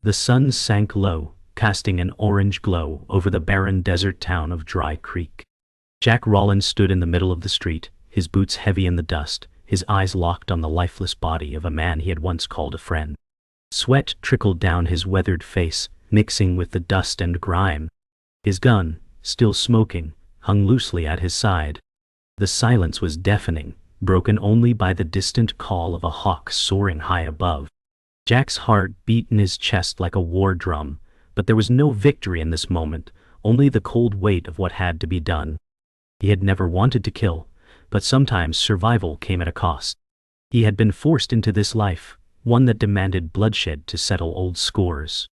The sun sank low, casting an orange glow over the barren desert town of Dry Creek. Jack Rollins stood in the middle of the street, his boots heavy in the dust, his eyes locked on the lifeless body of a man he had once called a friend. Sweat trickled down his weathered face, mixing with the dust and grime. His gun, still smoking, hung loosely at his side. The silence was deafening, broken only by the distant call of a hawk soaring high above. Jack's heart beat in his chest like a war drum, but there was no victory in this moment, only the cold weight of what had to be done. He had never wanted to kill, but sometimes survival came at a cost. He had been forced into this life, one that demanded bloodshed to settle old scores.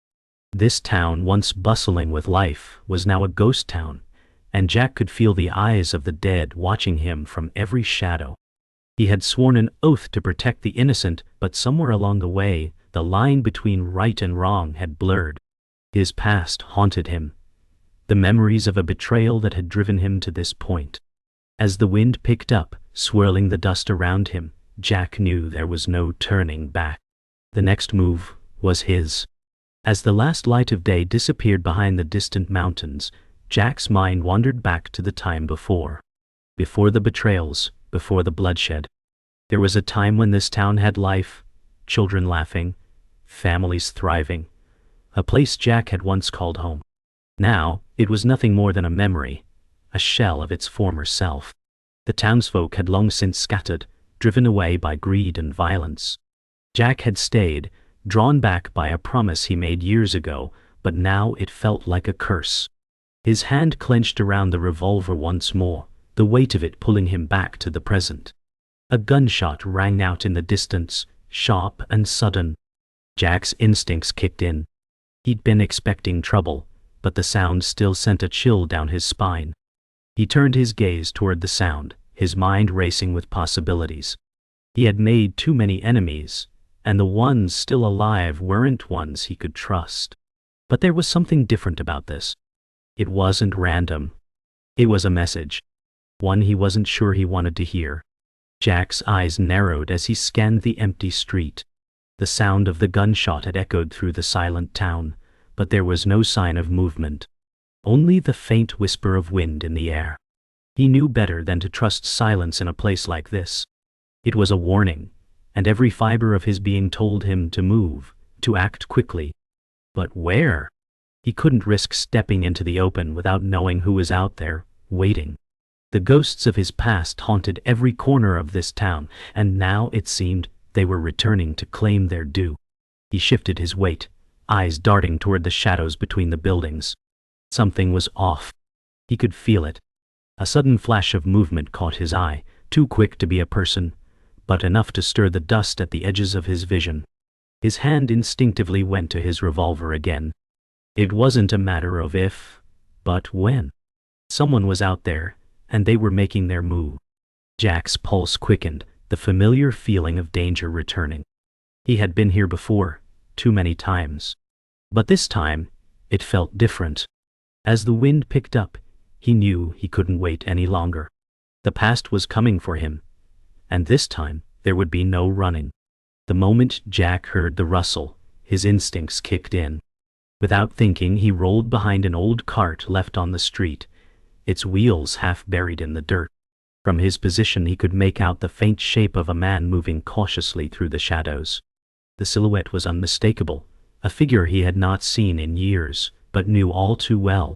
This town, once bustling with life, was now a ghost town, and Jack could feel the eyes of the dead watching him from every shadow. He had sworn an oath to protect the innocent, but somewhere along the way, the line between right and wrong had blurred. His past haunted him, the memories of a betrayal that had driven him to this point. As the wind picked up, swirling the dust around him, Jack knew there was no turning back. The next move was his. As the last light of day disappeared behind the distant mountains, Jack's mind wandered back to the time before. Before the betrayals, before the bloodshed. There was a time when this town had life, children laughing, families thriving, a place Jack had once called home. Now, it was nothing more than a memory, a shell of its former self. The townsfolk had long since scattered, driven away by greed and violence. Jack had stayed, drawn back by a promise he made years ago, but now it felt like a curse. His hand clenched around the revolver once more, the weight of it pulling him back to the present. A gunshot rang out in the distance, sharp and sudden. Jack's instincts kicked in. He'd been expecting trouble, but the sound still sent a chill down his spine. He turned his gaze toward the sound, his mind racing with possibilities. He had made too many enemies, and the ones still alive weren't ones he could trust. But there was something different about this. It wasn't random. It was a message. One he wasn't sure he wanted to hear. Jack's eyes narrowed as he scanned the empty street. The sound of the gunshot had echoed through the silent town, but there was no sign of movement. Only the faint whisper of wind in the air. He knew better than to trust silence in a place like this. It was a warning, and every fiber of his being told him to move, to act quickly. But where? He couldn't risk stepping into the open without knowing who was out there, waiting. The ghosts of his past haunted every corner of this town, and now it seemed they were returning to claim their due. He shifted his weight, eyes darting toward the shadows between the buildings. Something was off. He could feel it. A sudden flash of movement caught his eye, too quick to be a person, but enough to stir the dust at the edges of his vision. His hand instinctively went to his revolver again. It wasn't a matter of if, but when. Someone was out there, and they were making their move. Jack's pulse quickened, the familiar feeling of danger returning. He had been here before, too many times. But this time, it felt different. As the wind picked up, he knew he couldn't wait any longer. The past was coming for him, and this time there would be no running. The moment Jack heard the rustle, his instincts kicked in. Without thinking, he rolled behind an old cart left on the street, its wheels half buried in the dirt. From his position he could make out the faint shape of a man moving cautiously through the shadows. The silhouette was unmistakable, a figure he had not seen in years, but knew all too well.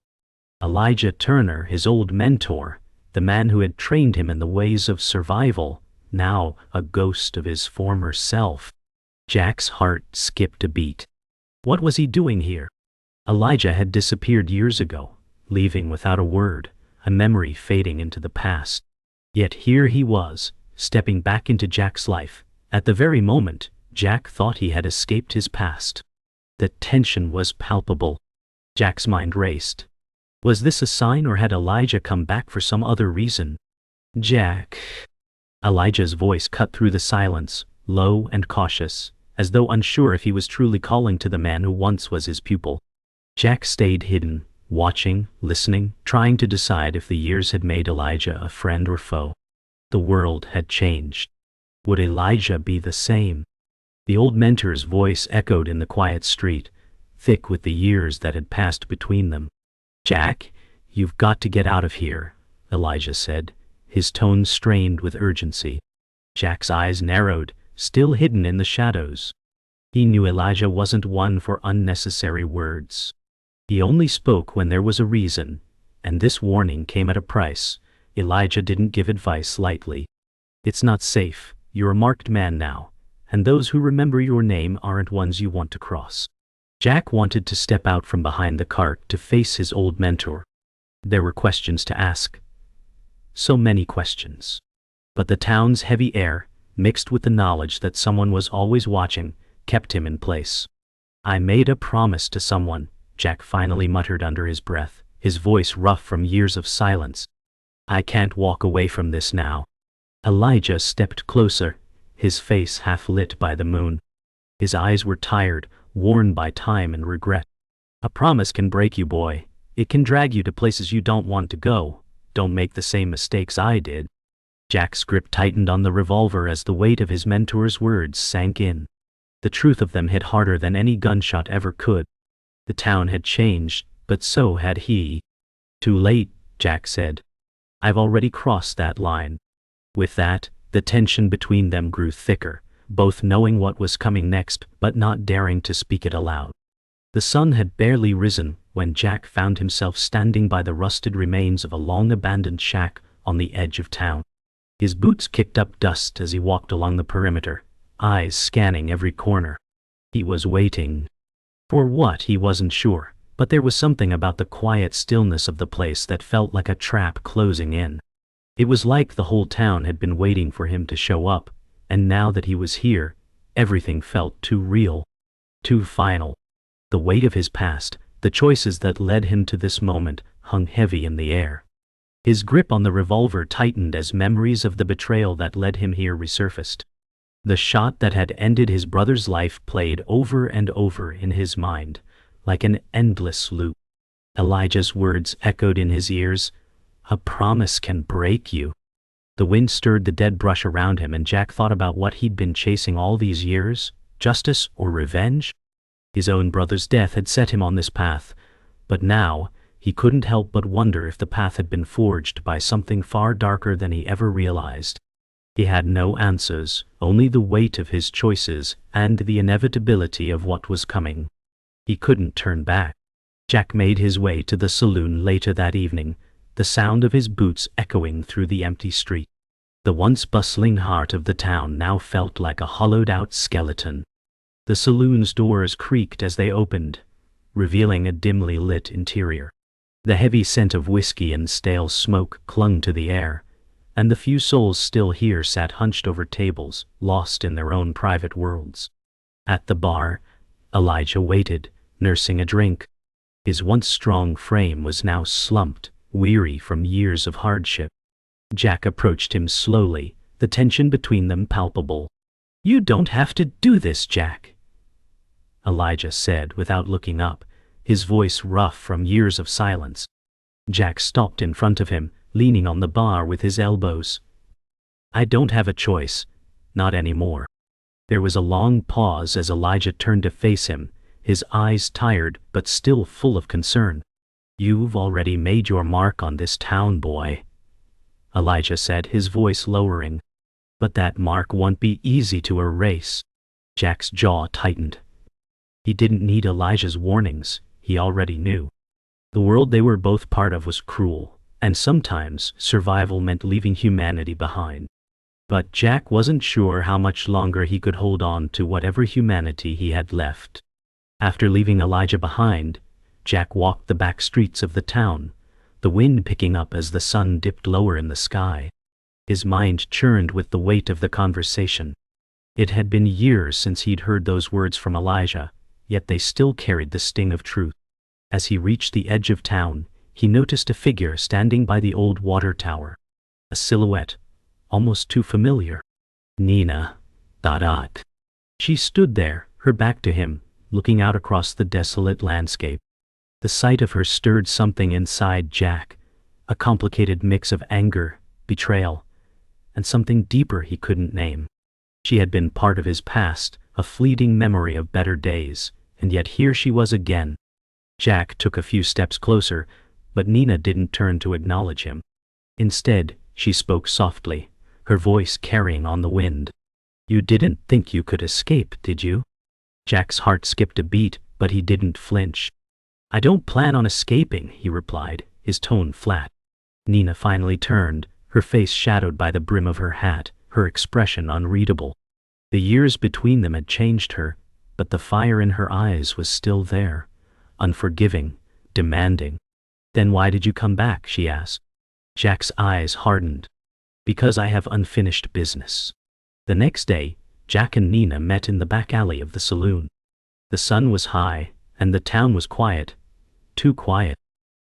Elijah Turner, his old mentor, the man who had trained him in the ways of survival, now a ghost of his former self. Jack's heart skipped a beat. What was he doing here? Elijah had disappeared years ago, leaving without a word, a memory fading into the past. Yet here he was, stepping back into Jack's life, at the very moment Jack thought he had escaped his past. The tension was palpable. Jack's mind raced. Was this a sign, or had Elijah come back for some other reason? Jack. Elijah's voice cut through the silence, low and cautious, as though unsure if he was truly calling to the man who once was his pupil. Jack stayed hidden, watching, listening, trying to decide if the years had made Elijah a friend or foe. The world had changed. Would Elijah be the same? The old mentor's voice echoed in the quiet street, thick with the years that had passed between them. "Jack, you've got to get out of here," Elijah said, his tone strained with urgency. Jack's eyes narrowed, still hidden in the shadows. He knew Elijah wasn't one for unnecessary words. He only spoke when there was a reason, and this warning came at a price. Elijah didn't give advice lightly. "It's not safe. You're a marked man now, and those who remember your name aren't ones you want to cross." Jack wanted to step out from behind the cart to face his old mentor. There were questions to ask. So many questions. But the town's heavy air, mixed with the knowledge that someone was always watching, kept him in place. "I made a promise to someone," Jack finally muttered under his breath, his voice rough from years of silence. "I can't walk away from this now." Elijah stepped closer, his face half lit by the moon. His eyes were tired, worn by time and regret. "A promise can break you, boy. It can drag you to places you don't want to go. Don't make the same mistakes I did." Jack's grip tightened on the revolver as the weight of his mentor's words sank in. The truth of them hit harder than any gunshot ever could. The town had changed, but so had he. "Too late," Jack said. "I've already crossed that line." With that, the tension between them grew thicker, both knowing what was coming next but not daring to speak it aloud. The sun had barely risen when Jack found himself standing by the rusted remains of a long-abandoned shack on the edge of town. His boots kicked up dust as he walked along the perimeter, eyes scanning every corner. He was waiting. For what, he wasn't sure, but there was something about the quiet stillness of the place that felt like a trap closing in. It was like the whole town had been waiting for him to show up, and now that he was here, everything felt too real, too final. The weight of his past, the choices that led him to this moment, hung heavy in the air. His grip on the revolver tightened as memories of the betrayal that led him here resurfaced. The shot that had ended his brother's life played over and over in his mind, like an endless loop. Elijah's words echoed in his ears, "A promise can break you." The wind stirred the dead brush around him, and Jack thought about what he'd been chasing all these years, justice or revenge? His own brother's death had set him on this path, but now he couldn't help but wonder if the path had been forged by something far darker than he ever realized. He had no answers, only the weight of his choices and the inevitability of what was coming. He couldn't turn back. Jack made his way to the saloon later that evening, the sound of his boots echoing through the empty street. The once bustling heart of the town now felt like a hollowed-out skeleton. The saloon's doors creaked as they opened, revealing a dimly lit interior. The heavy scent of whiskey and stale smoke clung to the air, and the few souls still here sat hunched over tables, lost in their own private worlds. At the bar, Elijah waited, nursing a drink. His once strong frame was now slumped, weary from years of hardship. Jack approached him slowly, the tension between them palpable. "You don't have to do this, Jack," Elijah said without looking up, his voice rough from years of silence. Jack stopped in front of him, leaning on the bar with his elbows. "I don't have a choice, not anymore." There was a long pause as Elijah turned to face him, his eyes tired but still full of concern. "You've already made your mark on this town, boy," Elijah said, his voice lowering. "But that mark won't be easy to erase." Jack's jaw tightened. He didn't need Elijah's warnings, he already knew. The world they were both part of was cruel, and sometimes survival meant leaving humanity behind. But Jack wasn't sure how much longer he could hold on to whatever humanity he had left. After leaving Elijah behind, Jack walked the back streets of the town, the wind picking up as the sun dipped lower in the sky. His mind churned with the weight of the conversation. It had been years since he'd heard those words from Elijah, yet they still carried the sting of truth. As he reached the edge of town, he noticed a figure standing by the old water tower. A silhouette, almost too familiar. Nina. She stood there, her back to him, looking out across the desolate landscape. The sight of her stirred something inside Jack, a complicated mix of anger, betrayal, and something deeper he couldn't name. She had been part of his past, a fleeting memory of better days, and yet here she was again. Jack took a few steps closer, but Nina didn't turn to acknowledge him. Instead, she spoke softly, her voice carrying on the wind. "You didn't think you could escape, did you?" Jack's heart skipped a beat, but he didn't flinch. "I don't plan on escaping," he replied, his tone flat. Nina finally turned, her face shadowed by the brim of her hat, her expression unreadable. The years between them had changed her, but the fire in her eyes was still there, unforgiving, demanding. "Then why did you come back?" she asked. Jack's eyes hardened. "Because I have unfinished business." The next day, Jack and Nina met in the back alley of the saloon. The sun was high, and the town was quiet. Too quiet.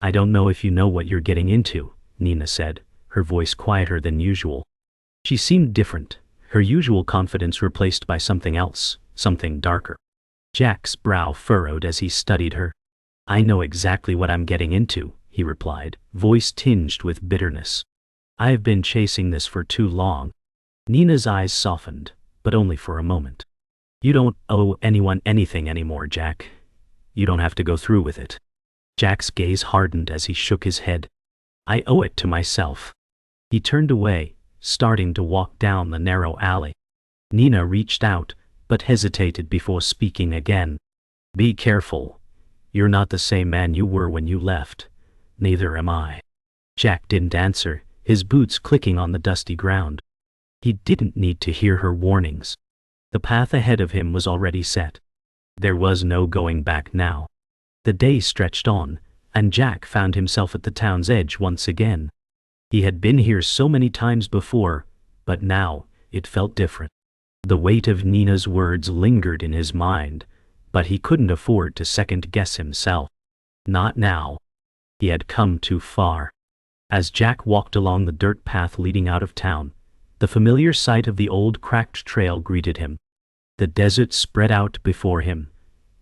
"I don't know if you know what you're getting into," Nina said, her voice quieter than usual. She seemed different, her usual confidence replaced by something else, something darker. Jack's brow furrowed as he studied her. "I know exactly what I'm getting into," he replied, voice tinged with bitterness. "I've been chasing this for too long." Nina's eyes softened, but only for a moment. "You don't owe anyone anything anymore, Jack. You don't have to go through with it." Jack's gaze hardened as he shook his head. "I owe it to myself." He turned away, starting to walk down the narrow alley. Nina reached out, but hesitated before speaking again. "Be careful. You're not the same man you were when you left. Neither am I." Jack didn't answer, his boots clicking on the dusty ground. He didn't need to hear her warnings. The path ahead of him was already set. There was no going back now. The day stretched on, and Jack found himself at the town's edge once again. He had been here so many times before, but now it felt different. The weight of Nina's words lingered in his mind, but he couldn't afford to second-guess himself. Not now. He had come too far. As Jack walked along the dirt path leading out of town, the familiar sight of the old cracked trail greeted him. The desert spread out before him,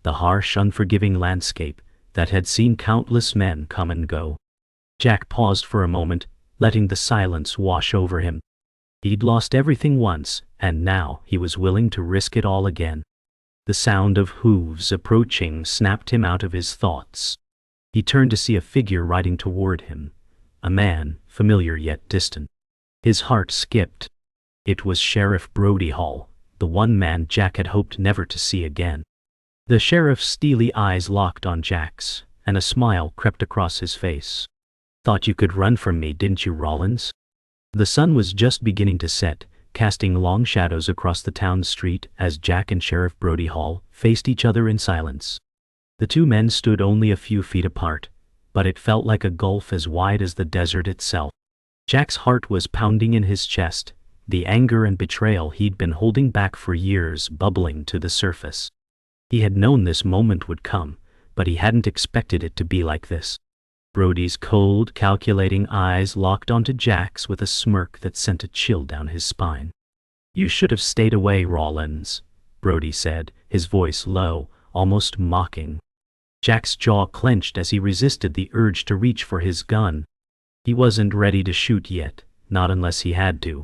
the harsh, unforgiving landscape that had seen countless men come and go. Jack paused for a moment, letting the silence wash over him. He'd lost everything once, and now he was willing to risk it all again. The sound of hooves approaching snapped him out of his thoughts. He turned to see a figure riding toward him, a man, familiar yet distant. His heart skipped. It was Sheriff Brody Hall, the one man Jack had hoped never to see again. The sheriff's steely eyes locked on Jack's, and a smile crept across his face. "Thought you could run from me, didn't you, Rollins?" The sun was just beginning to set, casting long shadows across the town street as Jack and Sheriff Brody Hall faced each other in silence. The two men stood only a few feet apart, but it felt like a gulf as wide as the desert itself. Jack's heart was pounding in his chest, the anger and betrayal he'd been holding back for years bubbling to the surface. He had known this moment would come, but he hadn't expected it to be like this. Brody's cold, calculating eyes locked onto Jack's with a smirk that sent a chill down his spine. "You should have stayed away, Rollins," Brody said, his voice low, almost mocking. Jack's jaw clenched as he resisted the urge to reach for his gun. He wasn't ready to shoot yet, not unless he had to.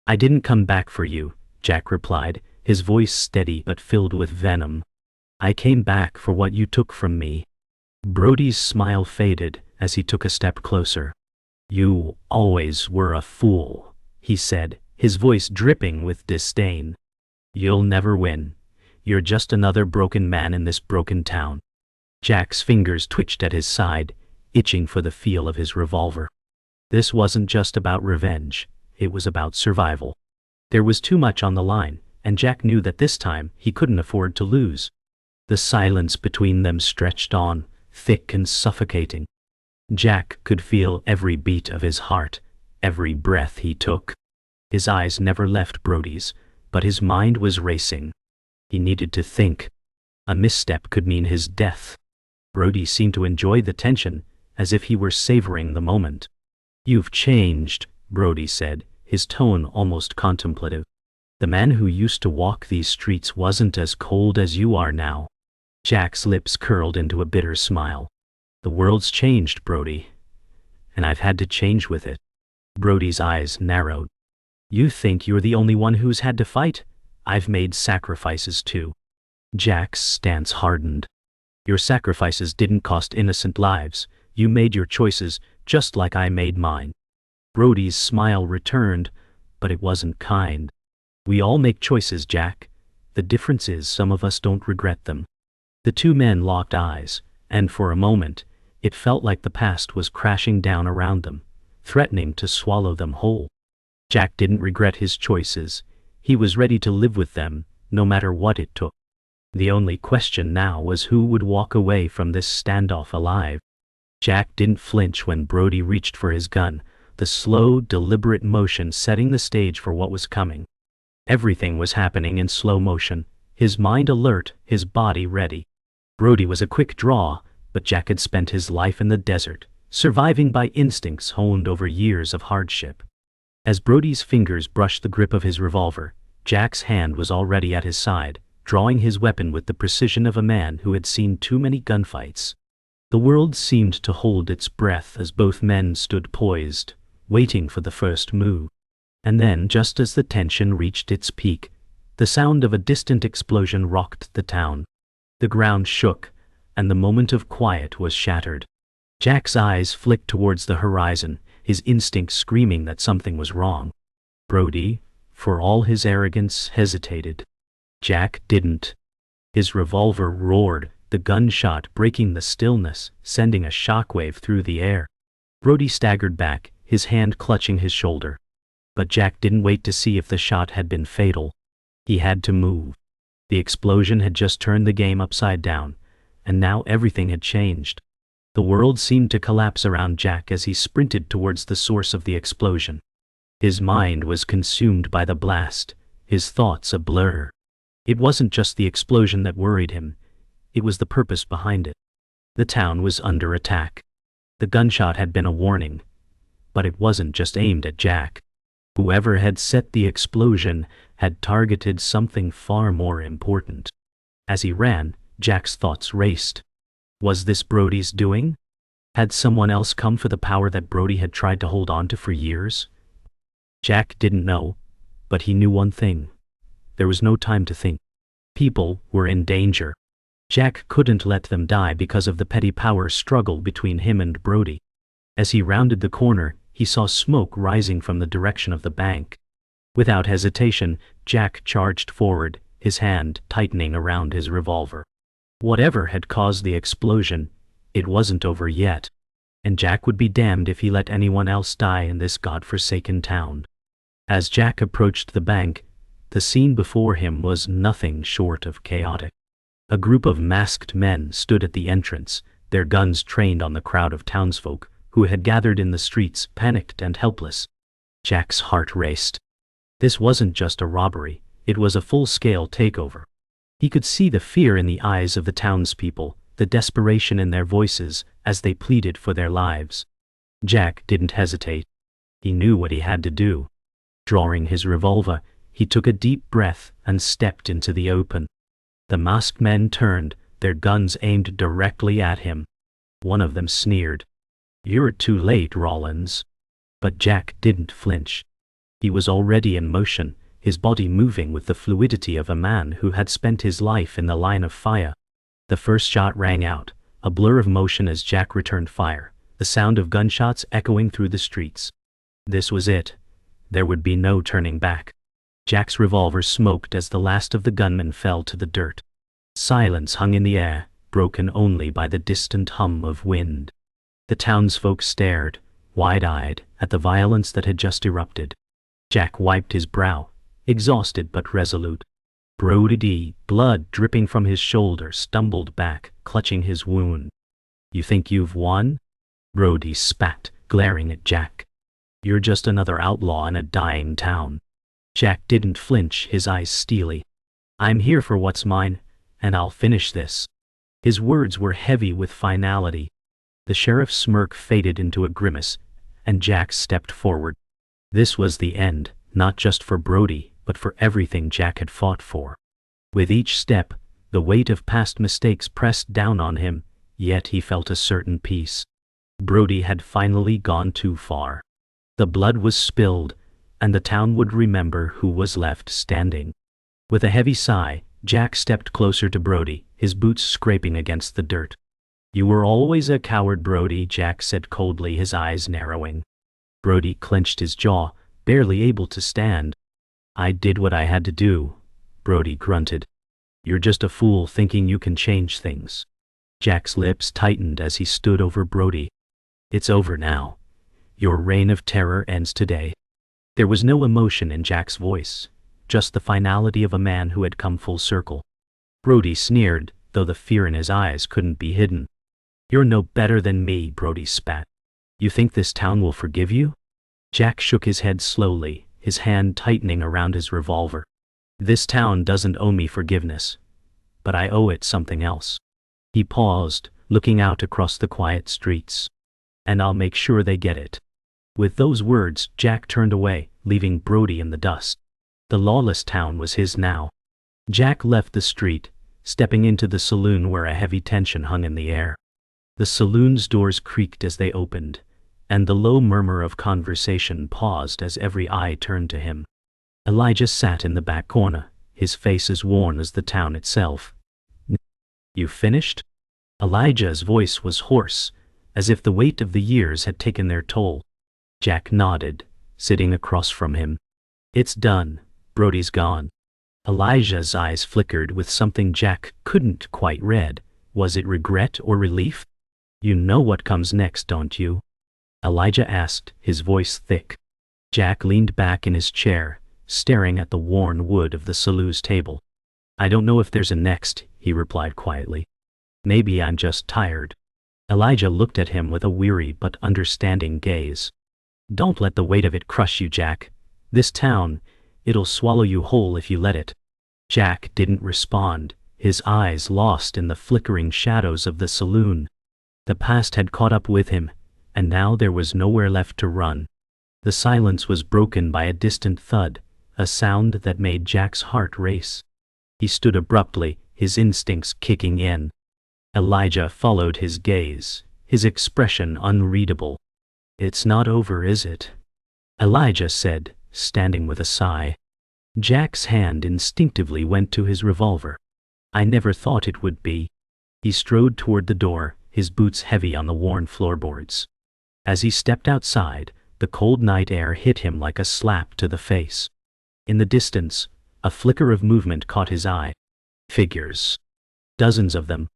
"I didn't come back for you," Jack replied, his voice steady but filled with venom. "I came back for what you took from me." Brody's smile faded as he took a step closer. "You always were a fool," he said, his voice dripping with disdain. "You'll never win. You're just another broken man in this broken town." Jack's fingers twitched at his side, itching for the feel of his revolver. This wasn't just about revenge, it was about survival. There was too much on the line, and Jack knew that this time he couldn't afford to lose. The silence between them stretched on, thick and suffocating. Jack could feel every beat of his heart, every breath he took. His eyes never left Brody's, but his mind was racing. He needed to think. A misstep could mean his death. Brody seemed to enjoy the tension, as if he were savoring the moment. "You've changed," Brody said, his tone almost contemplative. "The man who used to walk these streets wasn't as cold as you are now." Jack's lips curled into a bitter smile. "The world's changed, Brody, and I've had to change with it." Brody's eyes narrowed. "You think you're the only one who's had to fight? I've made sacrifices too." Jack's stance hardened. Your sacrifices didn't cost innocent lives. You made your choices just like I made mine. Brody's smile returned, but it wasn't kind. We all make choices, Jack. The difference is some of us don't regret them. The two men locked eyes, and for a moment, it felt like the past was crashing down around them, threatening to swallow them whole. Jack didn't regret his choices. He was ready to live with them, no matter what it took. The only question now was who would walk away from this standoff alive. Jack didn't flinch when Brody reached for his gun, the slow, deliberate motion setting the stage for what was coming. Everything was happening in slow motion, his mind alert, his body ready. Brody was a quick draw, but Jack had spent his life in the desert, surviving by instincts honed over years of hardship. As Brody's fingers brushed the grip of his revolver, Jack's hand was already at his side, drawing his weapon with the precision of a man who had seen too many gunfights. The world seemed to hold its breath as both men stood poised, waiting for the first move. And then, just as the tension reached its peak, the sound of a distant explosion rocked the town. The ground shook, and the moment of quiet was shattered. Jack's eyes flicked towards the horizon, his instinct screaming that something was wrong. Brody, for all his arrogance, hesitated. Jack didn't. His revolver roared, the gunshot breaking the stillness, sending a shockwave through the air. Brody staggered back, his hand clutching his shoulder. But Jack didn't wait to see if the shot had been fatal. He had to move. The explosion had just turned the game upside down, and now everything had changed. The world seemed to collapse around Jack as he sprinted towards the source of the explosion. His mind was consumed by the blast, his thoughts a blur. It wasn't just the explosion that worried him, it was the purpose behind it. The town was under attack. The gunshot had been a warning, but it wasn't just aimed at Jack. Whoever had set the explosion had targeted something far more important. As he ran, Jack's thoughts raced. Was this Brody's doing? Had someone else come for the power that Brody had tried to hold on to for years? Jack didn't know, but he knew one thing. There was no time to think. People were in danger. Jack couldn't let them die because of the petty power struggle between him and Brody. As he rounded the corner, he saw smoke rising from the direction of the bank. Without hesitation, Jack charged forward, his hand tightening around his revolver. Whatever had caused the explosion, it wasn't over yet, and Jack would be damned if he let anyone else die in this godforsaken town. As Jack approached the bank, the scene before him was nothing short of chaotic. A group of masked men stood at the entrance, their guns trained on the crowd of townsfolk who had gathered in the streets, panicked and helpless. Jack's heart raced. This wasn't just a robbery, it was a full-scale takeover. He could see the fear in the eyes of the townspeople, the desperation in their voices as they pleaded for their lives. Jack didn't hesitate. He knew what he had to do. Drawing his revolver, he took a deep breath and stepped into the open. The masked men turned, their guns aimed directly at him. One of them sneered. "You're too late, Rollins." But Jack didn't flinch. He was already in motion, his body moving with the fluidity of a man who had spent his life in the line of fire. The first shot rang out, a blur of motion as Jack returned fire, the sound of gunshots echoing through the streets. This was it. There would be no turning back. Jack's revolver smoked as the last of the gunmen fell to the dirt. Silence hung in the air, broken only by the distant hum of wind. The townsfolk stared, wide-eyed, at the violence that had just erupted. Jack wiped his brow, exhausted but resolute. Brody, blood dripping from his shoulder, stumbled back, clutching his wound. "You think you've won?" Brody spat, glaring at Jack. "You're just another outlaw in a dying town." Jack didn't flinch, his eyes steely. "I'm here for what's mine, and I'll finish this." His words were heavy with finality. The sheriff's smirk faded into a grimace, and Jack stepped forward. This was the end, not just for Brody, but for everything Jack had fought for. With each step, the weight of past mistakes pressed down on him, yet he felt a certain peace. Brody had finally gone too far. The blood was spilled, and the town would remember who was left standing. With a heavy sigh, Jack stepped closer to Brody, his boots scraping against the dirt. "You were always a coward, Brody," Jack said coldly, his eyes narrowing. Brody clenched his jaw, barely able to stand. "I did what I had to do," Brody grunted. "You're just a fool thinking you can change things." Jack's lips tightened as he stood over Brody. "It's over now. Your reign of terror ends today." There was no emotion in Jack's voice, just the finality of a man who had come full circle. Brody sneered, though the fear in his eyes couldn't be hidden. "You're no better than me," Brody spat. "You think this town will forgive you?" Jack shook his head slowly, his hand tightening around his revolver. "This town doesn't owe me forgiveness, but I owe it something else." He paused, looking out across the quiet streets. "And I'll make sure they get it." With those words, Jack turned away, leaving Brody in the dust. The lawless town was his now. Jack left the street, stepping into the saloon where a heavy tension hung in the air. The saloon's doors creaked as they opened, and the low murmur of conversation paused as every eye turned to him. Elijah sat in the back corner, his face as worn as the town itself. "You finished?" Elijah's voice was hoarse, as if the weight of the years had taken their toll. Jack nodded, sitting across from him. "It's done. Brody's gone." Elijah's eyes flickered with something Jack couldn't quite read. Was it regret or relief? "You know what comes next, don't you?" Elijah asked, his voice thick. Jack leaned back in his chair, staring at the worn wood of the saloon's table. "I don't know if there's a next," he replied quietly. "Maybe I'm just tired." Elijah looked at him with a weary but understanding gaze. "Don't let the weight of it crush you, Jack. This town, it'll swallow you whole if you let it." Jack didn't respond, his eyes lost in the flickering shadows of the saloon. The past had caught up with him, and now there was nowhere left to run. The silence was broken by a distant thud, a sound that made Jack's heart race. He stood abruptly, his instincts kicking in. Elijah followed his gaze, his expression unreadable. "It's not over, is it?" Elijah said, standing with a sigh. Jack's hand instinctively went to his revolver. "I never thought it would be." He strode toward the door, his boots heavy on the worn floorboards. As he stepped outside, the cold night air hit him like a slap to the face. In the distance, a flicker of movement caught his eye. Figures. Dozens of them.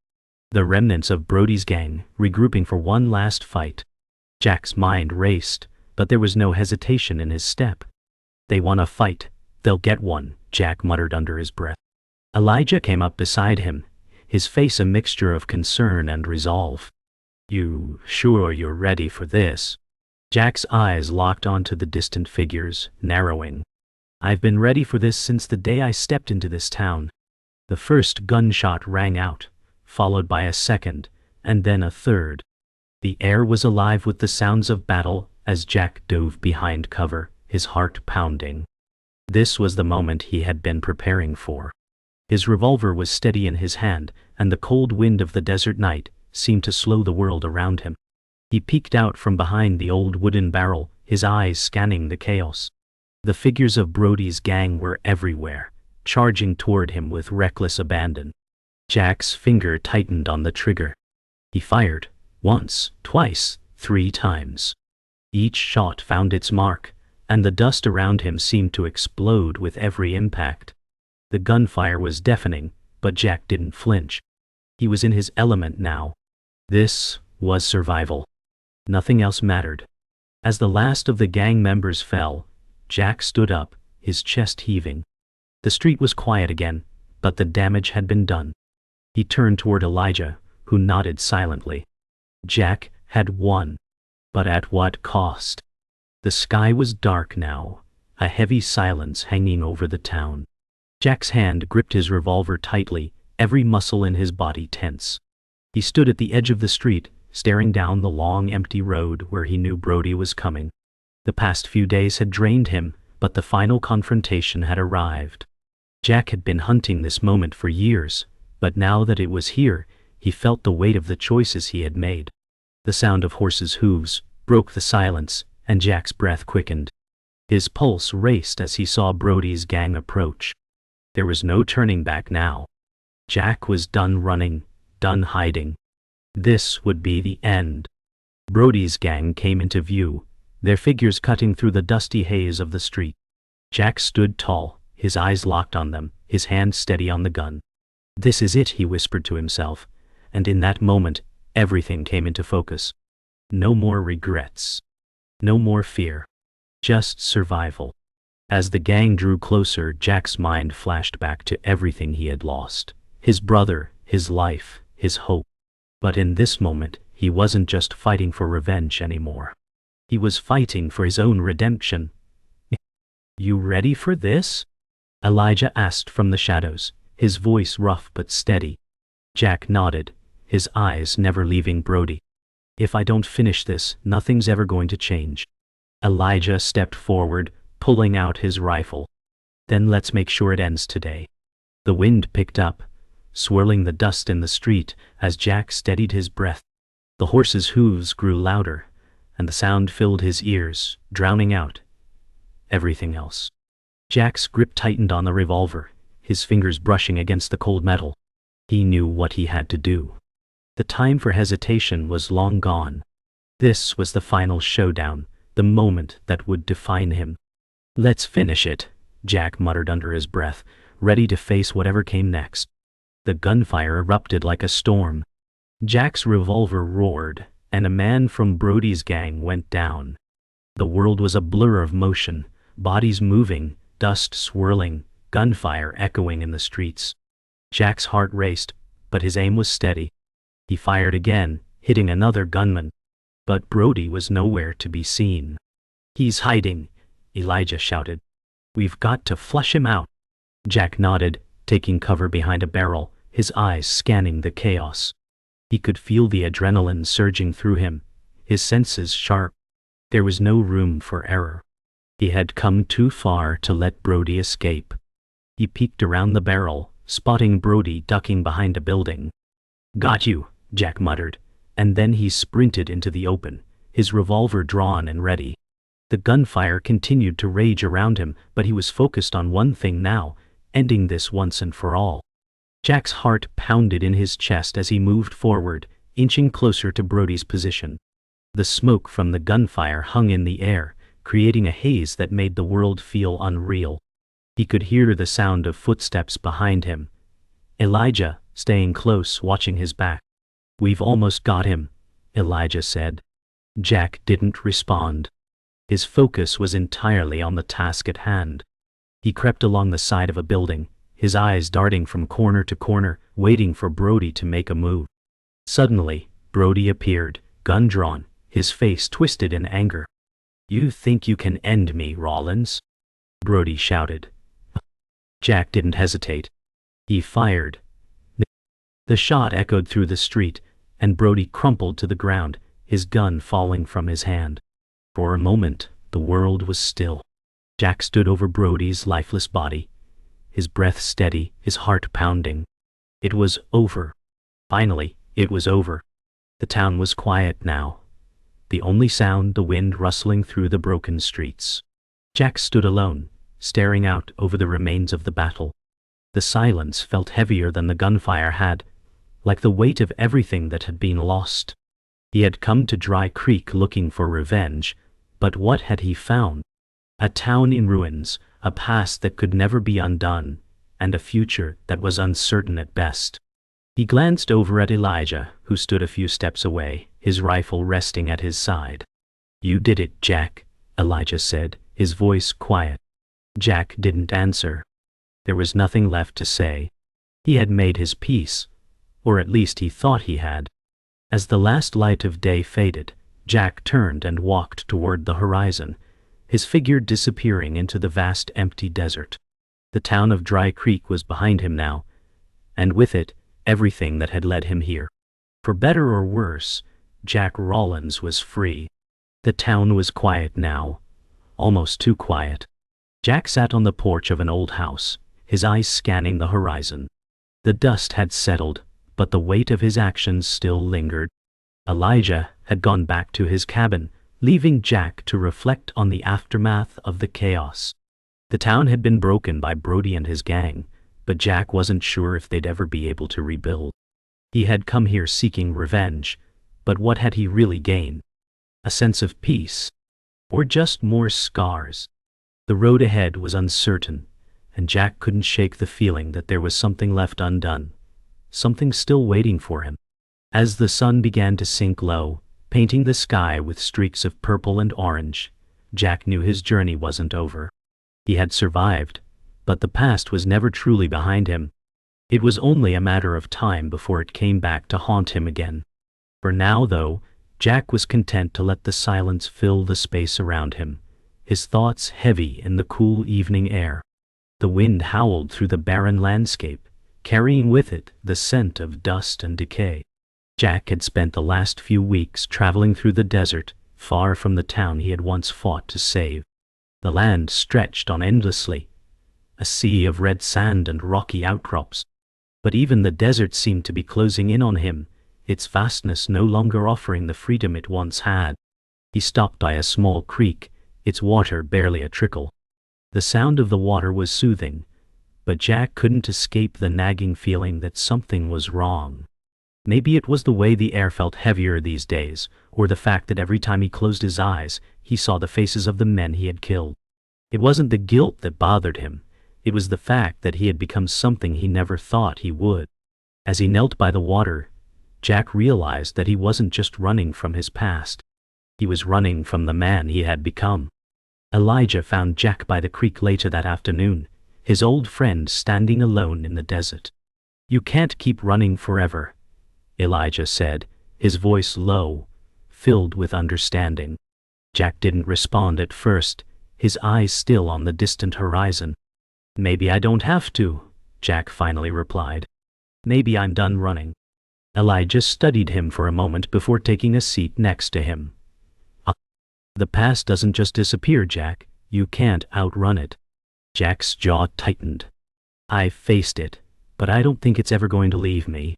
The remnants of Brody's gang, regrouping for one last fight. Jack's mind raced, but there was no hesitation in his step. "They want a fight. They'll get one," Jack muttered under his breath. Elijah came up beside him, his face a mixture of concern and resolve. "You sure you're ready for this?" Jack's eyes locked onto the distant figures, narrowing. "I've been ready for this since the day I stepped into this town." The first gunshot rang out, followed by a second, and then a third. The air was alive with the sounds of battle as Jack dove behind cover, his heart pounding. This was the moment he had been preparing for. His revolver was steady in his hand, and the cold wind of the desert night seemed to slow the world around him. He peeked out from behind the old wooden barrel, his eyes scanning the chaos. The figures of Brody's gang were everywhere, charging toward him with reckless abandon. Jack's finger tightened on the trigger. He fired, once, twice, 3 times. Each shot found its mark, and the dust around him seemed to explode with every impact. The gunfire was deafening, but Jack didn't flinch. He was in his element now. This was survival. Nothing else mattered. As the last of the gang members fell, Jack stood up, his chest heaving. The street was quiet again, but the damage had been done. He turned toward Elijah, who nodded silently. Jack had won. But at what cost? The sky was dark now, a heavy silence hanging over the town. Jack's hand gripped his revolver tightly, every muscle in his body tense. He stood at the edge of the street, staring down the long empty road where he knew Brody was coming. The past few days had drained him, but the final confrontation had arrived. Jack had been hunting this moment for years, but now that it was here, he felt the weight of the choices he had made. The sound of horses' hooves broke the silence, and Jack's breath quickened. His pulse raced as he saw Brody's gang approach. There was no turning back now. Jack was done running, done hiding. This would be the end. Brody's gang came into view, their figures cutting through the dusty haze of the street. Jack stood tall, his eyes locked on them, his hand steady on the gun. "This is it," he whispered to himself, and in that moment, everything came into focus. No more regrets. No more fear. Just survival. As the gang drew closer, Jack's mind flashed back to everything he had lost. His brother, his life, his hope. But in this moment, he wasn't just fighting for revenge anymore. He was fighting for his own redemption. "You ready for this?" Elijah asked from the shadows, his voice rough but steady. Jack nodded, his eyes never leaving Brody. "If I don't finish this, nothing's ever going to change." Elijah stepped forward, pulling out his rifle. "Then let's make sure it ends today." The wind picked up, swirling the dust in the street as Jack steadied his breath. The horses' hooves grew louder, and the sound filled his ears, drowning out everything else. Jack's grip tightened on the revolver, his fingers brushing against the cold metal. He knew what he had to do. The time for hesitation was long gone. This was the final showdown, the moment that would define him. "Let's finish it," Jack muttered under his breath, ready to face whatever came next. The gunfire erupted like a storm. Jack's revolver roared, and a man from Brody's gang went down. The world was a blur of motion, bodies moving, dust swirling, gunfire echoing in the streets. Jack's heart raced, but his aim was steady. He fired again, hitting another gunman. But Brody was nowhere to be seen. "He's hiding," Elijah shouted. "We've got to flush him out." Jack nodded, taking cover behind a barrel, his eyes scanning the chaos. He could feel the adrenaline surging through him, his senses sharp. There was no room for error. He had come too far to let Brody escape. He peeked around the barrel, spotting Brody ducking behind a building. "Got you," Jack muttered, and then he sprinted into the open, his revolver drawn and ready. The gunfire continued to rage around him, but he was focused on one thing now, ending this once and for all. Jack's heart pounded in his chest as he moved forward, inching closer to Brody's position. The smoke from the gunfire hung in the air, creating a haze that made the world feel unreal. He could hear the sound of footsteps behind him. Elijah, staying close, watching his back. "We've almost got him," Elijah said. Jack didn't respond. His focus was entirely on the task at hand. He crept along the side of a building, his eyes darting from corner to corner, waiting for Brody to make a move. Suddenly, Brody appeared, gun drawn, his face twisted in anger. "You think you can end me, Rollins?" Brody shouted. Jack didn't hesitate. He fired. The shot echoed through the street, and Brody crumpled to the ground, his gun falling from his hand. For a moment, the world was still. Jack stood over Brody's lifeless body, his breath steady, his heart pounding. It was over. Finally, it was over. The town was quiet now. The only sound, the wind rustling through the broken streets. Jack stood alone, staring out over the remains of the battle. The silence felt heavier than the gunfire had, like the weight of everything that had been lost. He had come to Dry Creek looking for revenge, but what had he found? A town in ruins, a past that could never be undone, and a future that was uncertain at best. He glanced over at Elijah, who stood a few steps away, his rifle resting at his side. "You did it, Jack," Elijah said, his voice quiet. Jack didn't answer. There was nothing left to say. He had made his peace, or at least he thought he had. As the last light of day faded, Jack turned and walked toward the horizon, his figure disappearing into the vast empty desert. The town of Dry Creek was behind him now, and with it, everything that had led him here. For better or worse, Jack Rollins was free. The town was quiet now, almost too quiet. Jack sat on the porch of an old house, his eyes scanning the horizon. The dust had settled, but the weight of his actions still lingered. Elijah had gone back to his cabin, leaving Jack to reflect on the aftermath of the chaos. The town had been broken by Brody and his gang, but Jack wasn't sure if they'd ever be able to rebuild. He had come here seeking revenge, but what had he really gained? A sense of peace? Or just more scars? The road ahead was uncertain, and Jack couldn't shake the feeling that there was something left undone, something still waiting for him. As the sun began to sink low, painting the sky with streaks of purple and orange, Jack knew his journey wasn't over. He had survived, but the past was never truly behind him. It was only a matter of time before it came back to haunt him again. For now, though, Jack was content to let the silence fill the space around him, his thoughts heavy in the cool evening air. The wind howled through the barren landscape, carrying with it the scent of dust and decay. Jack had spent the last few weeks traveling through the desert, far from the town he had once fought to save. The land stretched on endlessly, a sea of red sand and rocky outcrops. But even the desert seemed to be closing in on him, its vastness no longer offering the freedom it once had. He stopped by a small creek, its water barely a trickle. The sound of the water was soothing, but Jack couldn't escape the nagging feeling that something was wrong. Maybe it was the way the air felt heavier these days, or the fact that every time he closed his eyes, he saw the faces of the men he had killed. It wasn't the guilt that bothered him, it was the fact that he had become something he never thought he would. As he knelt by the water, Jack realized that he wasn't just running from his past. He was running from the man he had become. Elijah found Jack by the creek later that afternoon, his old friend standing alone in the desert. "You can't keep running forever," Elijah said, his voice low, filled with understanding. Jack didn't respond at first, his eyes still on the distant horizon. "Maybe I don't have to," Jack finally replied. "Maybe I'm done running." Elijah studied him for a moment before taking a seat next to him. "The past doesn't just disappear, Jack. You can't outrun it." Jack's jaw tightened. "I've faced it, but I don't think it's ever going to leave me."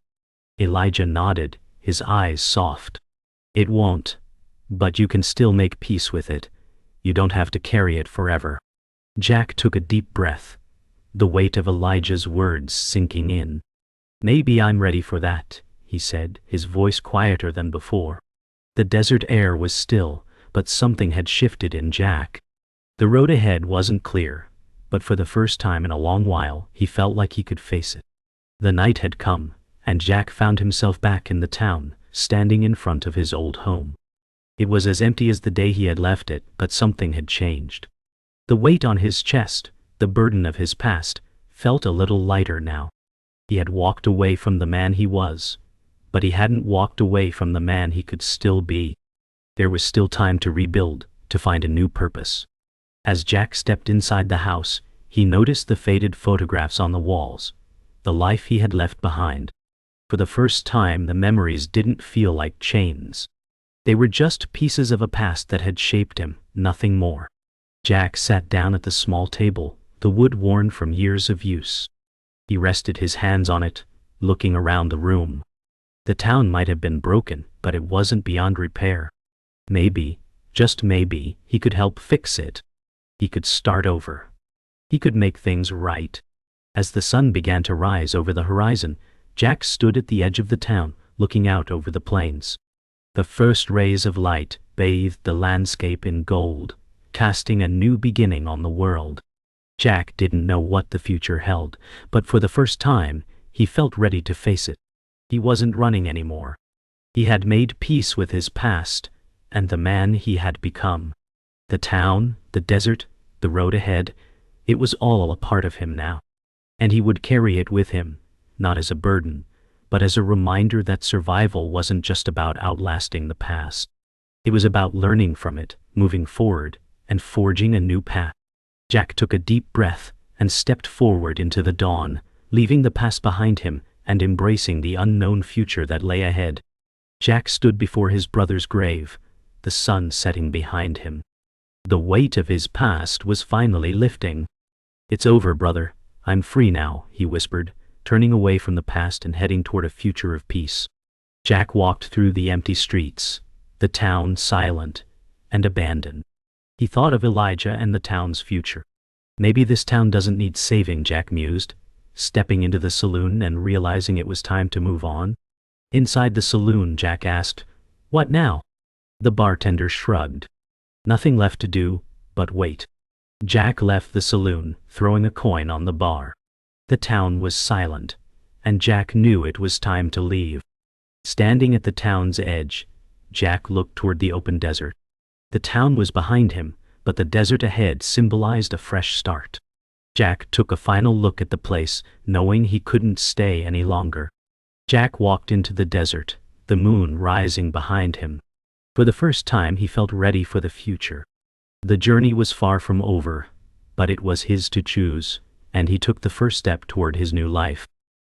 Elijah nodded, his eyes soft. "It won't, but you can still make peace with it. You don't have to carry it forever." Jack took a deep breath, the weight of Elijah's words sinking in. "Maybe I'm ready for that," he said, his voice quieter than before. The desert air was still, but something had shifted in Jack. The road ahead wasn't clear, but for the first time in a long while, he felt like he could face it. The night had come, and Jack found himself back in the town, standing in front of his old home. It was as empty as the day he had left it, but something had changed. The weight on his chest, the burden of his past, felt a little lighter now. He had walked away from the man he was, but he hadn't walked away from the man he could still be. There was still time to rebuild, to find a new purpose. As Jack stepped inside the house, he noticed the faded photographs on the walls, the life he had left behind. For the first time, the memories didn't feel like chains. They were just pieces of a past that had shaped him, nothing more. Jack sat down at the small table, the wood worn from years of use. He rested his hands on it, looking around the room. The town might have been broken, but it wasn't beyond repair. Maybe, just maybe, he could help fix it. He could start over. He could make things right. As the sun began to rise over the horizon, Jack stood at the edge of the town, looking out over the plains. The first rays of light bathed the landscape in gold, casting a new beginning on the world. Jack didn't know what the future held, but for the first time, he felt ready to face it. He wasn't running anymore. He had made peace with his past, and the man he had become. The town, the desert, the road ahead, it was all a part of him now. And he would carry it with him, not as a burden, but as a reminder that survival wasn't just about outlasting the past. It was about learning from it, moving forward, and forging a new path. Jack took a deep breath and stepped forward into the dawn, leaving the past behind him and embracing the unknown future that lay ahead. Jack stood before his brother's grave, the sun setting behind him. The weight of his past was finally lifting. "It's over, brother. I'm free now," he whispered, turning away from the past and heading toward a future of peace. Jack walked through the empty streets, the town silent and abandoned. He thought of Elijah and the town's future. Maybe this town doesn't need saving, Jack mused, stepping into the saloon and realizing it was time to move on. Inside the saloon, Jack asked, "What now?" The bartender shrugged. Nothing left to do but wait. Jack left the saloon, throwing a coin on the bar. The town was silent, and Jack knew it was time to leave. Standing at the town's edge, Jack looked toward the open desert. The town was behind him, but the desert ahead symbolized a fresh start. Jack took a final look at the place, knowing he couldn't stay any longer. Jack walked into the desert, the moon rising behind him. For the first time he felt ready for the future. The journey was far from over, but it was his to choose, and he took the first step toward his new life.